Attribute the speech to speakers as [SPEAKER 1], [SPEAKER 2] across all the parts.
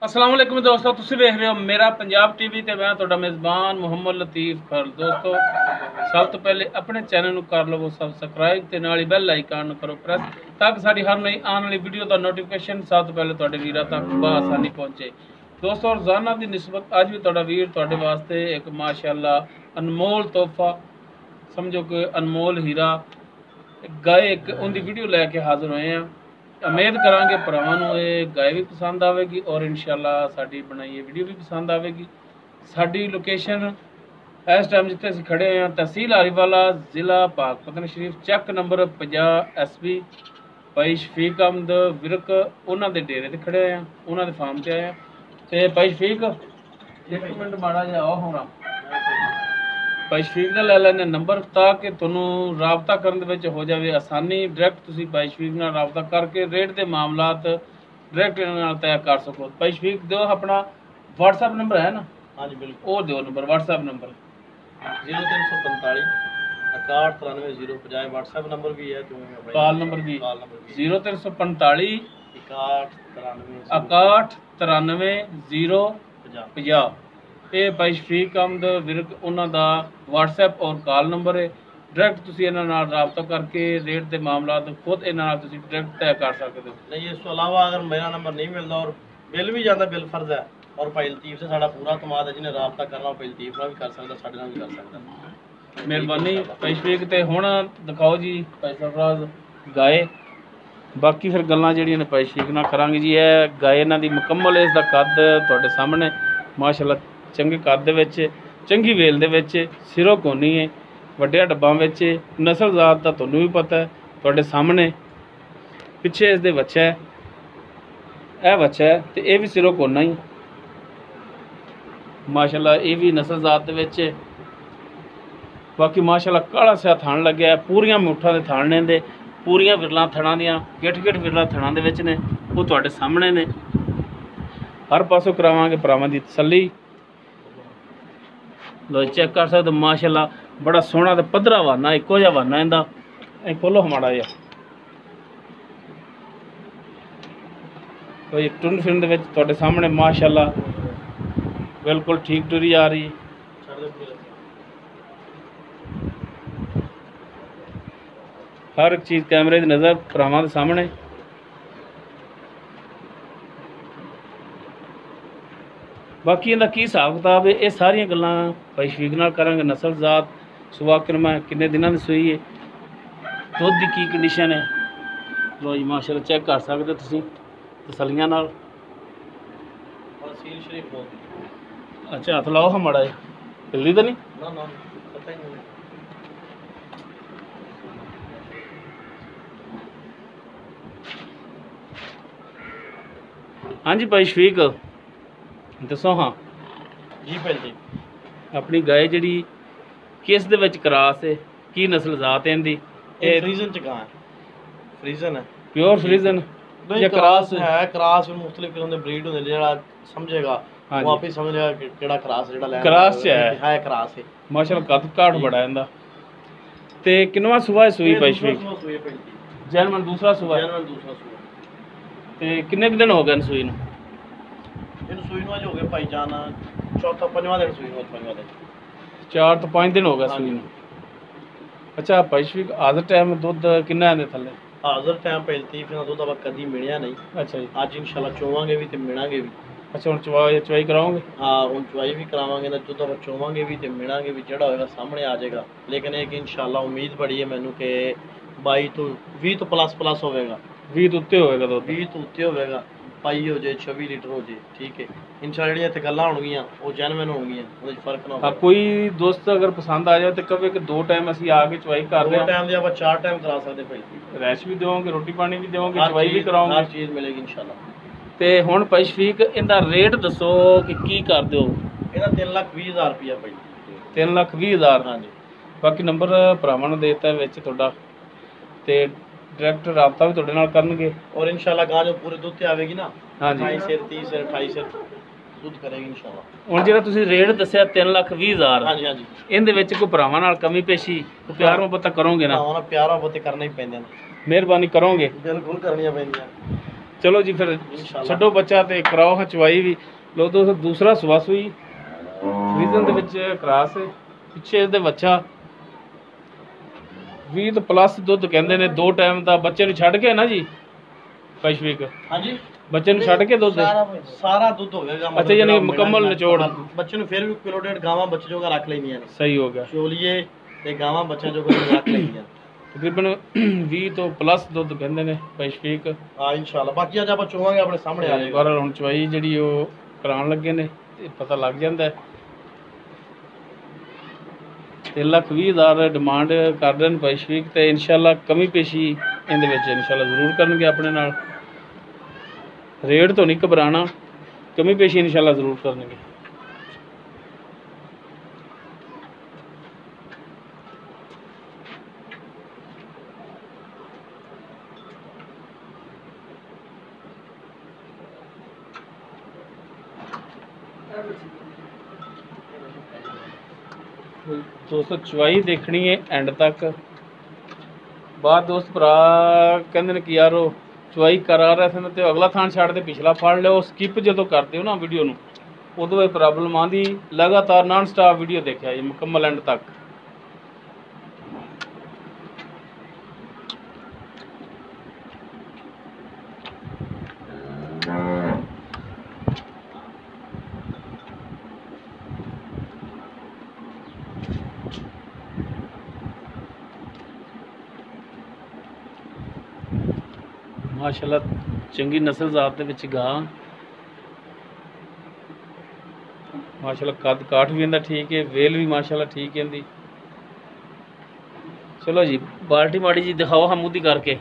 [SPEAKER 1] अस्सलाम वालेकुम दोस्तों, तुसीं वेख रहे हो मेरा पंजाब टीवी ते मैं तुहाडा मेज़बान मुहम्मद लतीफ़ खर। दोस्तों सब तो पहले अपने चैनल नूं कर लवो सबसक्राइब ते नाल ही बैल आइकन नूं करो प्रेस ताकि साडी हर नई आने वाली वीडियो दा नोटिफिकेशन सब तो पहले तुहाडे वीरां तक बआसानी पहुंचे। दोस्तों रोज़ाना दी निस्बत अज भी तुहाडा वीर तुहाडे वास्ते एक माशाअल्लाह अनमोल तोहफा समझो कि अनमोल हीरा गाय एक उनकी वीडियो लैके हाजिर होए हैं। उम्मीद करांगे भरावां नूं ये गाय भी पसंद आएगी और इंशाअल्लाह साडी बनाई वीडियो भी पसंद आएगी। साडी लोकेशन इस टाइम जिथे असीं खड़े हैं तहसील आरीवाला जिला पाकपतन शरीफ चक नंबर 50 SP भाई शफीक अहमद विरक उन्हां दे डेरे ते खड़े हैं, उन्हां दे फार्म ते आए हैं। ते भाई शफीक एक मिनट माड़ा जिहा आओ होना भाई शफीक का लै लैने नंबर ताकि तुहानूं राबता करन दे विच हो जाए आसानी। डायरैक्ट तुसीं भाई शफीक नाल राबता करके रेट के मामलात डायरैक्ट इन्हां नाल तय कर सको। भाई शफीक दो अपना व्हाट्सएप नंबर है ना?
[SPEAKER 2] हाँ जी बिल्कुल,
[SPEAKER 1] वो दो number WhatsApp number
[SPEAKER 2] 0345 61 93 050 WhatsApp number भी है,
[SPEAKER 1] कॉल नंबर भी 0345
[SPEAKER 2] 61
[SPEAKER 1] 93 050। ये भाई शफीक अहमद विरक उन्हों का व्हाट्सएप और कॉल नंबर है। डायरैक्ट तुसीं इन्हां नाल राबता करके रेट के मामला खुद इन्हां नाल तुसीं डायरैक्ट तय कर सकते हो।
[SPEAKER 2] नहीं, इस तो अलावा अगर मेरा नंबर नहीं मिलता और बिल भी जाता, बिल फर्ज है और भाई लतीफ से साड़ा पूरा तमाद है, जिन्हें राबता करना भाई लतीफ नाल भी कर सकता, साडे नाल भी कर सकता।
[SPEAKER 1] मेहरबानी भाई शफीक ते हुण दिखाओ जी भाई सरफराज गाय। बाकी फिर गल्लां जिहड़ियां ने भाई शफीक नाल करांगे जी। है गाय इन्हां दी मुकम्मल इसदा कद तुहाडे सामने माशाअल्लाह चंगे कद दे विच चंगी वेल दे विच सिरों कोनी है, वड्डिया डब्बां विच नस्ल जात दा तुहानूं भी पता है, तुहाडे सामने पिछे इसदे बच्चा है, यह बच्चा है ते यह भी सिरों कोना ही माशाअल्लाह, ये भी नस्ल जात दे विच। बाकी माशाअल्लाह काला सिया थान लग्या है, पूरियां मुठा दे थान ने दे, पूरियां विरलां थणां दियां गिठ गिठ विरलां थणां दे विच ने, वो तुहाडे सामने ने। हर पासों करावांगे भरावां दी तसल्ली। लो चेक कर सकते माशाअल्लाह बड़ा सोहना तो पद्धरा वाना इको जिहा वाना इंदा। खोलो माड़ा जिहा कोई टुंड फिरन दे विच तुहाडे सामने माशाअल्लाह बिल्कुल ठीक टुरी आ रही। हर एक चीज़ कैमरे की नज़र भरावां दे सामने। बाकी इनका की हिसाब किताब है ये सारिया गल्लां भाई शफीक नाल करांगे। नस्ल जात सुबह किरमा किन्ने दिनों की सूई है, दुध की कंडीशन है, लो जी माशाअल्लाह चेक कर सकते तुसीं तसलियां नाल। अच्छा हथ लाओ हाँ माड़ा जी, हिलदी तो नहीं? हाँ जी भाई शफीक दसो। हाँ
[SPEAKER 2] जी भाई जी,
[SPEAKER 1] अपनी गाय जी किस दे विच क्रास है, की नस्ल जात है इनदी?
[SPEAKER 2] फ्रीजन च गां है, फ्रीजन है,
[SPEAKER 1] प्योर फ्रीजन
[SPEAKER 2] या क्रास है? क्रास में मुख्तलिफ किस्म के ब्रीड होंदे, जेड़ा समझेगा वो आप ही समझेगा कि केड़ा क्रास जेड़ा लेना
[SPEAKER 1] क्रास च है
[SPEAKER 2] क्रास है
[SPEAKER 1] माशाअल्लाह कद काठ बड़ा है इंदा। ते किनवा सुबह सूई भाई शफीक? जैनवन दूसरा सुबह। ते किन्ने दिन हो गए सूई नूं?
[SPEAKER 2] इन सूई नूं अज हो गए भाई जान चौथा पंजवां दिन सूई नूं, पंजवां दिन
[SPEAKER 1] 4 तो 5 दिन हो गए सूई नूं। अच्छा भाई शफीक हाज़र टाइम दुध किन्ना आंदे थल्ले?
[SPEAKER 2] हाज़र टाइम भाई लतीफ इन्हां दुध अब कदी मिलिया नहीं।
[SPEAKER 1] अच्छा जी,
[SPEAKER 2] अज इंशाल्लाह चोवांगे भी ते मिलांगे भी।
[SPEAKER 1] अच्छा हुण चवाई कराओगे?
[SPEAKER 2] हाँ हुण चवाई भी करावांगे ते दुध अब चोवांगे भी ते मिलांगे भी, जेड़ा होएगा सामने आ जाएगा। लेकिन एक इंशाल्लाह उम्मीद बड़ी है मैनू कि 22 तो 20 तो प्लस होवेगा,
[SPEAKER 1] 20 तो उत्ते होएगा दुध,
[SPEAKER 2] 20 तो उत्ते होवेगा, पाई हो जाए 26 लीटर हो जाए, ठीक है इंशाल्लाह। ਜਿਹੜੀਆਂ ਇੱਥੇ ਗੱਲਾਂ ਹੋਣਗੀਆਂ ਉਹ ਜੈਨੂਇਨ ਹੋਣਗੀਆਂ, ਉਹਦੇ ਵਿੱਚ ਫਰਕ ਨਾ ਹੋਵੇ।
[SPEAKER 1] हाँ कोई दोस्त अगर पसंद आ जाए तो कहे कि 2 टाइम ਅਸੀਂ आ के चवाई कर रहे हैं,
[SPEAKER 2] 2 टाइम ਦੇ ਆਪਾਂ 4 टाइम करा ਸਕਦੇ ਭਾਈ,
[SPEAKER 1] रैश भी दोगे, रोटी पानी भी दोगे, चवाई भी कराओगे,
[SPEAKER 2] हर चीज़ मिलेगी इंशाल्लाह।
[SPEAKER 1] ਤੇ ਹੁਣ ਭਾਈ ਸ਼ਫੀਕ ਇਹਦਾ ਰੇਟ ਦੱਸੋ ਕਿ ਕੀ ਕਰਦੇ ਹੋ?
[SPEAKER 2] ਇਹਦਾ 3,20,000 रुपया ਭਾਈ।
[SPEAKER 1] 3,20,000
[SPEAKER 2] हाँ जी।
[SPEAKER 1] ਬਾਕੀ ਨੰਬਰ ਭਰਾਵਾਂ ਨੂੰ ਦੇਤਾ ਵਿੱਚ ਤੁਹਾਡਾ ਤੇ डायरैक्ट राबता भी तुहाडे नाल करनगे
[SPEAKER 2] और इंशाल्लाह गां जो पूरे दुध ते आवेगी ना।
[SPEAKER 1] हाँ जी,
[SPEAKER 2] 28 से 30 से 28 से दुध करेगी इंशाल्लाह।
[SPEAKER 1] हुण जेड़ा तुसीं रेट दस्सिया 3,20,000,
[SPEAKER 2] हाँ जी हाँ जी,
[SPEAKER 1] इहदे विच कोई भरावां नाल कमी पेशी कोई प्यार मुहब्बत करोगे ना?
[SPEAKER 2] भरावां नाल प्यार मुहब्बत करना ही पैंदा,
[SPEAKER 1] मेहरबानी करोगे?
[SPEAKER 2] बिल्कुल करनी पैंदी।
[SPEAKER 1] ਚਲੋ ਜੀ ਫਿਰ ਛੱਡੋ ਬੱਚਾ ਤੇ ਕਰਾਓ ਹਾਂ ਚਵਾਈ ਵੀ। ਲੋ ਦੋਸਤੋ ਦੂਸਰਾ ਸੂਆ ਸੂਈ ਰੀਜਨ ਦੇ ਵਿੱਚ ਕਰਾਸ ਪਿੱਛੇ ਇਹਦੇ ਬੱਚਾ 20 ਪਲੱਸ ਦੁੱਧ ਕਹਿੰਦੇ ਨੇ। 2 ਟਾਈਮ ਦਾ ਬੱਚੇ ਨੂੰ ਛੱਡ ਕੇ ਨਾ ਜੀ ਪੈਸ਼ਵੀਕ
[SPEAKER 2] ਹਾਂਜੀ
[SPEAKER 1] ਬੱਚੇ ਨੂੰ ਛੱਡ ਕੇ ਦੁੱਧ
[SPEAKER 2] ਸਾਰਾ ਦੁੱਧ ਹੋ ਜਾਏਗਾ।
[SPEAKER 1] ਅੱਛਾ ਯਾਨੀ ਮੁਕੰਮਲ ਨਿਚੋੜ
[SPEAKER 2] ਬੱਚੇ ਨੂੰ ਫਿਰ ਵੀ ਕਿਲੋ ਡੇਢ ਗਾਵਾਂ ਬੱਚੇ ਜੋਗਾ ਰੱਖ ਲੈਂਦੀਆਂ ਨੇ।
[SPEAKER 1] ਸਹੀ ਹੋ ਗਿਆ।
[SPEAKER 2] ਚੋਲੀਏ ਤੇ ਗਾਵਾਂ ਬੱਚਿਆਂ ਜੋਗਾ ਰੱਖ ਲੈਂਦੀਆਂ
[SPEAKER 1] ਤਕਰੀਬਨ 20 ਤੋਂ ਪਲੱਸ ਦੁੱਧ ਕਹਿੰਦੇ ਨੇ ਪੈਸ਼ਵੀਕ।
[SPEAKER 2] ਹਾਂ ਇਨਸ਼ਾਅੱਲਾ ਬਾਕੀ ਅੱਜ ਆਪਾਂ ਚੋਵਾਂਗੇ ਆਪਣੇ ਸਾਹਮਣੇ ਆ ਜਾਏਗਾ।
[SPEAKER 1] ਪਰ ਹੁਣ ਚਵਾਈ ਜਿਹੜੀ ਉਹ ਕਰਾਉਣ ਲੱਗੇ ਨੇ ਤੇ ਪਤਾ ਲੱਗ ਜਾਂਦਾ। 3,20,000 ਡਿਮਾਂਡ ਕਰਦੇ ਨੇ ਪੈਸ਼ਵੀਕ ਤੇ ਇਨਸ਼ਾਅੱਲਾ ਕਮੀ ਪੇਸ਼ੀ ਇਹਦੇ ਵਿੱਚ ਇਨਸ਼ਾਅੱਲਾ ਜ਼ਰੂਰ ਕਰਨਗੇ ਆਪਣੇ ਨਾਲ। ਰੇਟ ਤੋਂ ਨਹੀਂ ਘਬਰਾਣਾ, ਕਮੀ ਪੇਸ਼ੀ ਇਨਸ਼ਾਅੱਲਾ ਜ਼ਰੂਰ ਕਰਨਗੇ। ਦੋਸਤੋ ਚਵਾਈ ਦੇਖਣੀ ਹੈ ਐਂਡ ਤੱਕ। ਬਾਅਦ ਦੋਸਤ ਭਰਾ ਕਹਿੰਦੇ ਨੇ ਕਿ ਯਾਰ ਉਹ ਚਵਾਈ ਕਰਾ ਰਹੇ ਸਨ ਤੇ ਅਗਲਾ ਥਾਂ ਛੱਡ ਦੇ ਪਿਛਲਾ ਫੜ ਲਿਓ। ਸਕਿਪ ਜਦੋਂ ਕਰਦੇ ਹੋ ਨਾ ਵੀਡੀਓ ਨੂੰ ਉਦੋਂ ਇਹ ਪ੍ਰੋਬਲਮ ਆਉਂਦੀ। ਲਗਾਤਾਰ ਨਾਨ ਸਟਾਪ ਵੀਡੀਓ ਦੇਖਿਆ ਜੀ ਮੁਕੰਮਲ ਐਂਡ ਤੱਕ। ਮਾਸ਼ਾਅੱਲਾ ਚੰਗੀ ਨਸਲ ਜ਼ਾਤ ਦੇ ਵਿੱਚ ਗਾਂ। ਮਾਸ਼ਾਅੱਲਾ ਕੱਦ ਕਾਠ ਵੀ ਇਹਦਾ ਠੀਕ ਹੈ, ਵੇਲ ਵੀ ਮਾਸ਼ਾਅੱਲਾ ਠੀਕ ਹੈ ਇਹਦੀ। ਚਲੋ ਜੀ ਬਾਲਟੀ ਮਾੜੀ ਜੀ ਦਿਖਾਓ ਹਮੂਦੀ ਕਰਕੇ।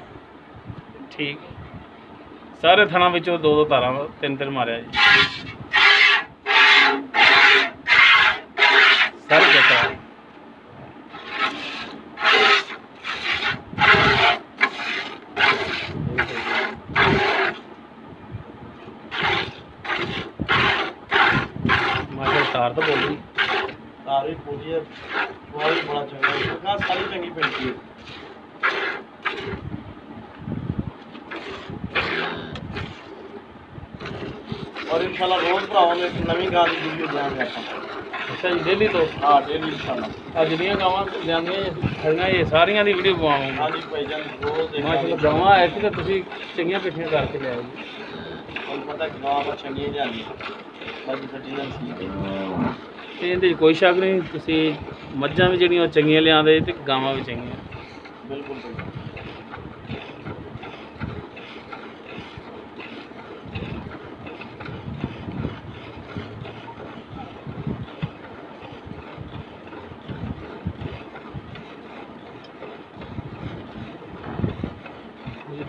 [SPEAKER 1] ਠੀਕ ਸਾਰੇ ਥਣਾ ਵਿੱਚੋਂ 2-2 ਧਾਰਾਂ 3-3 ਮਾਰਿਆ ਜੀ ਸਾਰੇ ਜੱਟਾ। ਤਾਰ ਤਾਂ ਬੋਲੀ
[SPEAKER 2] ਤਾਰ ਵੀ ਬੋਲੀ ਹੈ। ਚਵਾਈ ਬੜਾ ਚੰਗਾ ਹੈ, ਸਾਰੀ ਚੰਗੀ ਪੈਂਦੀ ਹੈ। ਔਰ ਇਨਸ਼ਾਅੱਲਾ ਰੋਜ਼ ਭਰਾਵਾਂ ਨੂੰ ਇੱਕ ਨਵੀਂ ਗਾਂ ਦੀ ਵੀਡੀਓ ਦਿਆਂਗੇ ਆਪਾਂ।
[SPEAKER 1] ਅੱਛਾ ਜੀ ਡੇਲੀ ਤੋਂ?
[SPEAKER 2] ਹਾਂ ਡੇਲੀ ਇਨਸ਼ਾਅੱਲਾ।
[SPEAKER 1] ਆ ਜਿਹੜੀਆਂ ਗਾਵਾਂ ਲਿਆਂਦੀਆਂ ਖੜੀਆਂ ਇਹ ਸਾਰੀਆਂ ਦੀ ਵੀਡੀਓ ਪਵਾਵਾਂਗੇ।
[SPEAKER 2] ਹਾਂਜੀ ਭਾਈ ਜਾਨ ਰੋਜ਼ ਦੇਖਾਂਗੇ।
[SPEAKER 1] ਮਾਸ਼ਾਅੱਲਾ ਗਾਵਾਂ ਐਸੀ ਤਾਂ ਤੁਸੀਂ ਚੰਗੀਆਂ ਪਿੱਠੀਆਂ ਕਰਕੇ ਲਿਆਓ ਜੀ।
[SPEAKER 2] ਤੁਹਾਨੂੰ ਪਤਾ ਗਾਵਾਂ ਚੰਗੀਆਂ ਲਿਆਂਦੀਆਂ ਬਾਕੀ ਸੱਜੀ ਨਾਲ ਸੀ
[SPEAKER 1] ਤੇ ਇਹਦੇ 'ਚ ਕੋਈ ਸ਼ੱਕ ਨਹੀਂ। ਤੁਸੀਂ ਮੱਝਾਂ ਵੀ ਜਿਹੜੀਆਂ ਉਹ ਚੰਗੀਆਂ ਲਿਆਂਦੇ ਤੇ ਗਾਵਾਂ ਵੀ ਚੰਗੀਆਂ।
[SPEAKER 2] ਬਿਲਕੁਲ ਬਿਲਕੁਲ।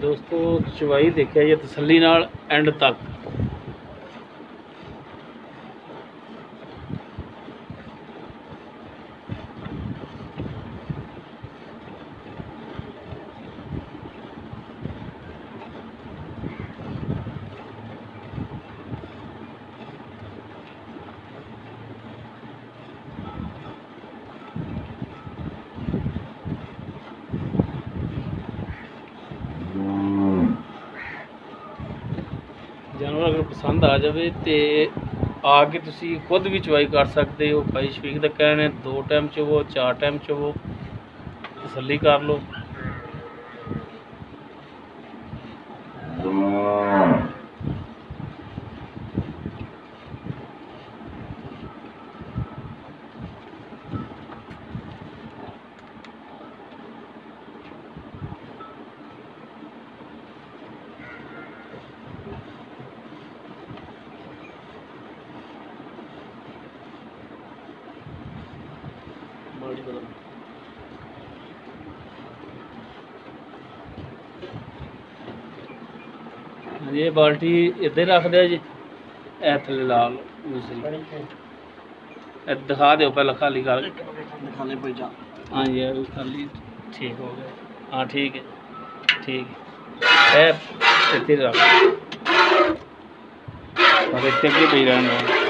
[SPEAKER 1] ਦੋਸਤੋ ਚਵਾਈ ਦੇਖਿਆ ਜੀ ਤਸੱਲੀ ਨਾਲ ਐਂਡ ਤੱਕ। ਜਾਨਵਰ ਅਗਰ ਪਸੰਦ ਆ ਜਾਵੇ ਤੇ ਆ ਕੇ ਤੁਸੀਂ ਖੁਦ ਵੀ ਚਵਾਈ ਕਰ ਸਕਦੇ ਹੋ। ਪੈਸ਼ਵੀਕ ਦਾ ਕਹਿਣਾ 2 ਟਾਈਮ ਚਵੋ 4 ਟਾਈਮ ਚਵੋ, ਤਸੱਲੀ ਕਰ ਲਓ। ये बाल्टी इधर रख दिया जी, ए थले ला लो दूसरी दिखा दो पहले खाली कर
[SPEAKER 2] दिखाने पे जा।
[SPEAKER 1] हाँ जी खाली ठीक हो गया। हाँ ठीक है ठीक है इतने रख और इतने भी पी रहने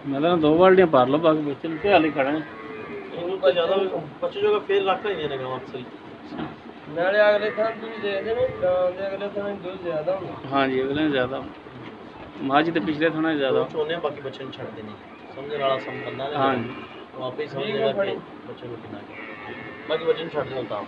[SPEAKER 1] मैं तो 2 बाल्टियां भर लो बाकी बेचन के हाल ही खड़ा है
[SPEAKER 2] ਇਹਨੂੰ ਤਾਂ ਜ਼ਿਆਦਾ ਬੱਚੇ ਜੋਗਾ ਫੇਰ ਰੱਖ ਲੈਂਦੇ ਨੇ ਗਾਵਾਂ ਅਕਸਰ ਹੀ
[SPEAKER 3] ਨਾਲੇ ਅਗਲੇ ਥਾਂ ਤੁਸੀਂ ਦੇਖਦੇ ਨੇ ਗਾਂ ਦੇ ਅਗਲੇ ਥਾਂ ਦੁੱਧ ਜ਼ਿਆਦਾ ਹੁੰਦਾ
[SPEAKER 1] हाँ जी अगले ज़्यादा माँ जी तो पिछले थोड़ा ज़्यादा
[SPEAKER 2] ਚੋਨੇ ਬਾਕੀ ਬੱਚੇ ਨੂੰ ਛੱਡਦੇ ਨਹੀਂ ਸਮਝਣ ਵਾਲਾ ਸਮਝਦਾ ਨੇ
[SPEAKER 1] हाँ जी
[SPEAKER 2] ਉਹ ਆਪੇ ਹੀ ਸਮਝੇਗਾ ਕਿ ਬੱਚੇ ਨੂੰ ਕਿੰਨਾ ਬਾਕੀ ਬੱਚੇ ਨੂੰ ਛੱਡ ਦਿਓ ਤਾਂ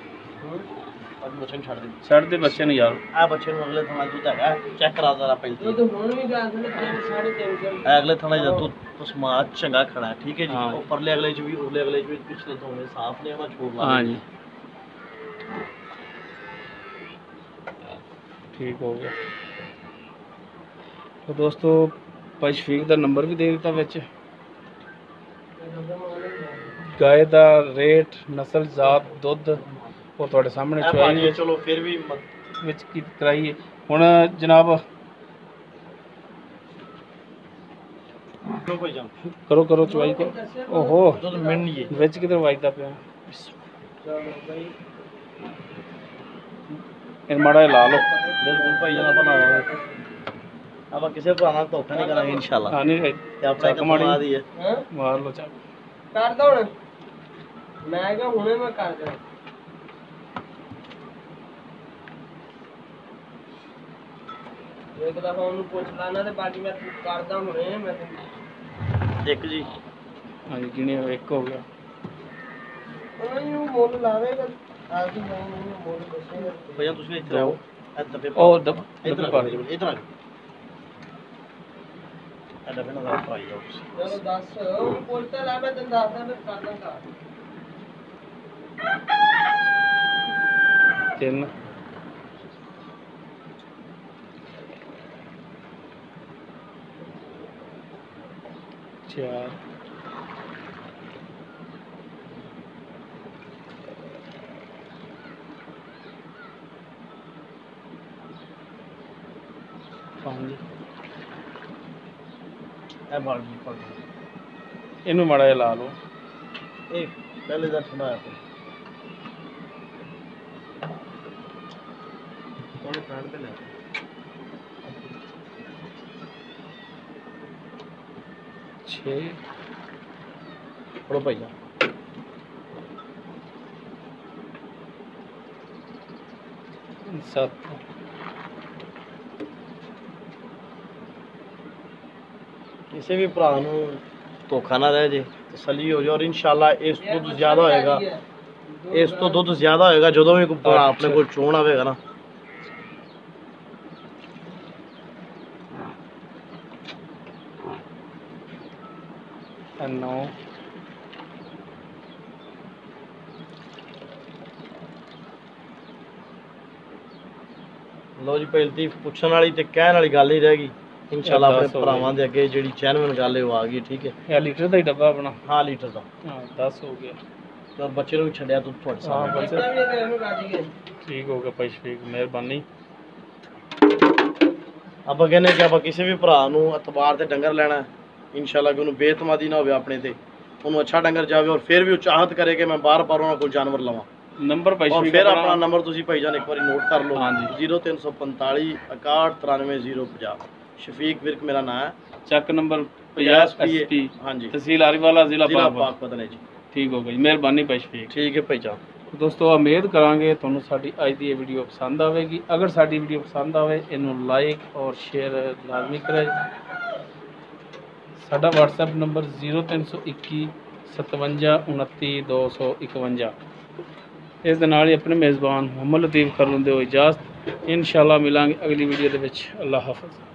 [SPEAKER 2] ਬਾਕੀ ਬੱਚੇ ਨੂੰ ਛੱਡ ਦਿਓ
[SPEAKER 1] छड़ दे बच्चे ने यार
[SPEAKER 2] ਆ ਬੱਚੇ ਨੂੰ ਅਗਲੇ ਥਾਂ ਦੁੱਧ ਹੈਗਾ ਚੈੱਕ ਕਰਾ ਜ਼ਰਾ ਪਹਿਲਾਂ
[SPEAKER 3] ਦੁੱਧ ਹੁਣ ਵੀ ਗਾ ਸਕਦੇ 3.5
[SPEAKER 2] ਇਹ ਅਗਲੇ ਥਾਂ ਦਾ ਦੁੱਧ ਸਮਾਜ ਚੰਗਾ ਖੜਾ ਹੈ ਠੀਕ ਹੈ ਜੀ
[SPEAKER 1] ਹਾਂ।
[SPEAKER 2] ਉੱਪਰਲੇ ਅਗਲੇ ਚ ਵੀ ਉਰਲੇ ਅਗਲੇ ਚ ਵੀ ਪਿਛਲੇ ਦੋਵੇਂ ਸਾਫ਼ ਨੇ ਉਹਨਾਂ ਛੋੜ ਲਾ
[SPEAKER 1] हाँ जी ठीक हो गया तो दोस्तों भाई शफीक का नंबर भी दे दिता विच गाय का रेट नस्ल जात दुध वो थोड़े सामने
[SPEAKER 2] ਇਹ
[SPEAKER 1] चुआई
[SPEAKER 2] ਭਾਜੀ ਚਲੋ ਫਿਰ ਵੀ
[SPEAKER 1] विच की कराई हुण जनाब
[SPEAKER 2] ਕਿਉਂ ਭਾਈ ਜਾਨ
[SPEAKER 1] करो करो चुआई को ओहो
[SPEAKER 2] ਦੁੱਧ ਮਿਲ ਨਹੀਂ ਹੈ
[SPEAKER 1] विच किधर वाजदा पिया ਇਹ ਮਾੜਾ ਜਿਹਾ ਲਾ ਲਓ
[SPEAKER 2] ਬਿਲਕੁਲ ਭਾਈ ਜਾਨ ਆਪਾਂ ਲਾਵਾਂਗੇ ਆਪਾਂ ਕਿਸੇ ਭਰਾ ਨਾਲ ਧੋਖਾ ਨਹੀਂ ਕਰਾਂਗੇ ਇਨਸ਼ਾਅੱਲਾ
[SPEAKER 1] ਹਾਂ ਨਹੀਂ
[SPEAKER 2] ਤੇ ਆਪਣਾ ਇੱਕ ਮਾੜੀ ਦੀ ਹੈ
[SPEAKER 3] ਹਾਂ
[SPEAKER 1] ਮਾਰ ਲਓ ਚੱਕ
[SPEAKER 3] ਕਰਦਾ ਹੁਣ ਮੈਂ ਕਿਹਾ ਹੁਣੇ ਮੈਂ ਕਰ ਦੇਣਾ ਇੱਕ ਦਫਾ ਉਹਨੂੰ ਪੁੱਛ ਲੈਣਾ ਤੇ ਬਾਕੀ ਮੈਂ ਕਰਦਾ ਹੁਣੇ ਮੈਂ
[SPEAKER 2] ਇੱਕ ਜੀ
[SPEAKER 1] ਹਾਂਜੀ ਗਿਣੇ ਇੱਕ ਹੋ ਗਿਆ
[SPEAKER 3] ਉਹਨੂੰ ਮੁੱਲ ਲਾਵੇਗਾ ਆਜੀ ਨਹੀਂ ਮੁੱਲ ਦੱਸੇਗਾ
[SPEAKER 2] ਭਈਆ ਤੁਸੀਂ ਇੱਥੇ ਆਓ ਇਹ ਦੱਬੇ
[SPEAKER 1] ਉਹ ਦੱਬ
[SPEAKER 2] ਇਧਰ
[SPEAKER 1] ਪਾ
[SPEAKER 2] ਆ ਜਾਓ ਇਧਰ ਆ ਜਾਓ ਇਹ ਦੱਬੇ ਨਾਲ ਪਾਈ ਜਾਓ ਤੁਸੀਂ
[SPEAKER 3] ਚਲੋ ਦੱਸ ਉਹਨੂੰ ਪੁੱਛ ਤਾਂ ਲੈ ਮੈਂ ਤੈਨੂੰ ਦੱਸਦਾ ਫਿਰ ਕਰਦਾ ਕਰ
[SPEAKER 1] 3 4 5
[SPEAKER 2] ਇਹ ਬਾਲ ਜੀ ਫੜ
[SPEAKER 1] ਇਹਨੂੰ ਮਾੜਾ ਜਿਹਾ ਲਾ ਲਓ
[SPEAKER 2] ਇਹ ਪਹਿਲੇ ਦਾ ਠੰਡਾ ਹੈ ਉਹਨੇ ਪ੍ਰਾਣ ਤੇ ਲੈ
[SPEAKER 1] छे
[SPEAKER 2] ਫੜੋ ਭਾਈ ਜਾਨ
[SPEAKER 1] सत्त
[SPEAKER 2] ਕਿਸੇ ਵੀ ਭਰਾ ਨੂੰ ਧੋਖਾ ਨਾ ਰਹਿ ਜੇ ਤਸੱਲੀ ਹੋ ਜਾ ਔਰ ਇਨਸ਼ਾਅੱਲਾ ਇਸ ਤੋਂ ਦੁੱਧ ਜ਼ਿਆਦਾ ਹੋਏਗਾ ਇਸ ਤੋਂ ਦੁੱਧ ਜ਼ਿਆਦਾ ਹੋਏਗਾ ਜਦੋਂ ਵੀ ਕੋਈ ਭਰਾ ਆਪਣੇ ਕੋਲ ਚੋਣ ਆਵੇਗਾ ਨਾ
[SPEAKER 1] नौ
[SPEAKER 2] ਲੋ ਜੀ ਪਹਿਲਤੀ ਪੁੱਛਣ ਵਾਲੀ ਤੇ ਕਹਿਣ ਵਾਲੀ ਗੱਲ ਹੀ ਰਹਿ ਗਈ ਇਨਸ਼ਾਅੱਲਾ ਆਪਣੇ
[SPEAKER 1] 10 ਹੋ
[SPEAKER 2] ਭਰਾਵਾਂ ਦੇ ਅੱਗੇ ਜਿਹੜੀ ਚੈਨਵਨ ਗੱਲ ਹੈ ਉਹ ਆ ਗਈ ਠੀਕ ਹੈ
[SPEAKER 1] यह लीटर का ही डब्बा अपना
[SPEAKER 2] ਹਾਂ ਲੀਟਰ ਦਾ
[SPEAKER 1] हाँ 10 हो गया
[SPEAKER 2] ਤੇ ਬੱਚੇ ਨੂੰ ਵੀ ਛੱਡਿਆ ਤੂੰ ਤੁਹਾਡੇ
[SPEAKER 1] हाँ
[SPEAKER 2] ਸਾਹਮਣੇ
[SPEAKER 1] बस
[SPEAKER 3] ਬੱਚਾ ਵੀ ਤੇ ਇਹਨੂੰ ਰਾਜੀ ਹੈ
[SPEAKER 1] ठीक हो गया भाई शफीक मेहरबानी
[SPEAKER 2] ਆਪਾਂ ਕਹਿੰਦੇ ਕਿ ਆਪਾਂ ਕਿਸੇ ਵੀ ਭਰਾ ਨੂੰ ਇਤਬਾਰ ਤੇ ਡੰਗਰ ਲੈਣਾ ਹੈ, ਇਨਸ਼ਾਅੱਲਾ ਕਿ ਉਹਨੂੰ ਬੇਇਤਮਾਦੀ ਨਾ ਹੋਵੇ ਆਪਣੇ ਤੇ ਉਹਨੂੰ ਅੱਛਾ ਡੰਗਰ ਜਾਵੇ ਔਰ ਫਿਰ ਵੀ ਉਹ ਚਾਹਤ ਕਰੇ ਕਿ ਮੈਂ ਬਾਰ-ਬਾਰ ਉਹਨਾਂ ਕੋਲ ਜਾਨਵਰ ਲਵਾਂ
[SPEAKER 1] नंबर भाई
[SPEAKER 2] ਔਰ
[SPEAKER 1] शफीक
[SPEAKER 2] ਫਿਰ
[SPEAKER 1] का
[SPEAKER 2] ਆਪਣਾ ਨੰਬਰ ਤੁਸੀਂ ਭਾਈਜਾਨ ਇੱਕ ਵਾਰੀ ਨੋਟ ਕਰ ਲਓ
[SPEAKER 1] ਹਾਂਜੀ।
[SPEAKER 2] 0345 6193050 ਸ਼ਫੀਕ ਵਿਰਕ ਮੇਰਾ ਨਾਮ ਹੈ
[SPEAKER 1] चक नंबर 50 SP
[SPEAKER 2] ਹਾਂਜੀ
[SPEAKER 1] तहसील आरीवाला जिला
[SPEAKER 2] ਜ਼ਿਲ੍ਹਾ
[SPEAKER 1] पाक
[SPEAKER 2] ਪਾਕ ਪਤਨੇ ਜੀ
[SPEAKER 1] ठीक हो गई मेहरबानी भाई शफीक
[SPEAKER 2] ਠੀਕ ਹੈ ਭਾਈਜਾਨ
[SPEAKER 1] ਦੋਸਤੋ ਉਮੀਦ ਕਰਾਂਗੇ ਤੁਹਾਨੂੰ ਸਾਡੀ ਅੱਜ ਦੀ ਇਹ ਵੀਡੀਓ ਪਸੰਦ ਆਵੇਗੀ ਅਗਰ ਸਾਡੀ ਵੀਡੀਓ ਪਸੰਦ ਆਵੇ ਇਹਨੂੰ ਲਾਈਕ ਔਰ ਸ਼ੇਅਰ ਲਾਜ਼ਮੀ ਕਰੇ ਸਾਡਾ WhatsApp ਨੰਬਰ 0321 57 29 251 ਇਸ ਦੇ ਨਾਲ ਹੀ ਆਪਣੇ ਮੇਜ਼ਬਾਨ ਮੁਹੰਮਦ ਲਤੀਫ ਕਰ ਲੈਂਦੇ ਹੋ ਇਜਾਜ਼ਤ ਇਨਸ਼ਾਅੱਲਾ ਮਿਲਾਂਗੇ ਅਗਲੀ ਵੀਡੀਓ ਦੇ ਵਿੱਚ ਅੱਲਾਹ ਹਾਫਿਜ਼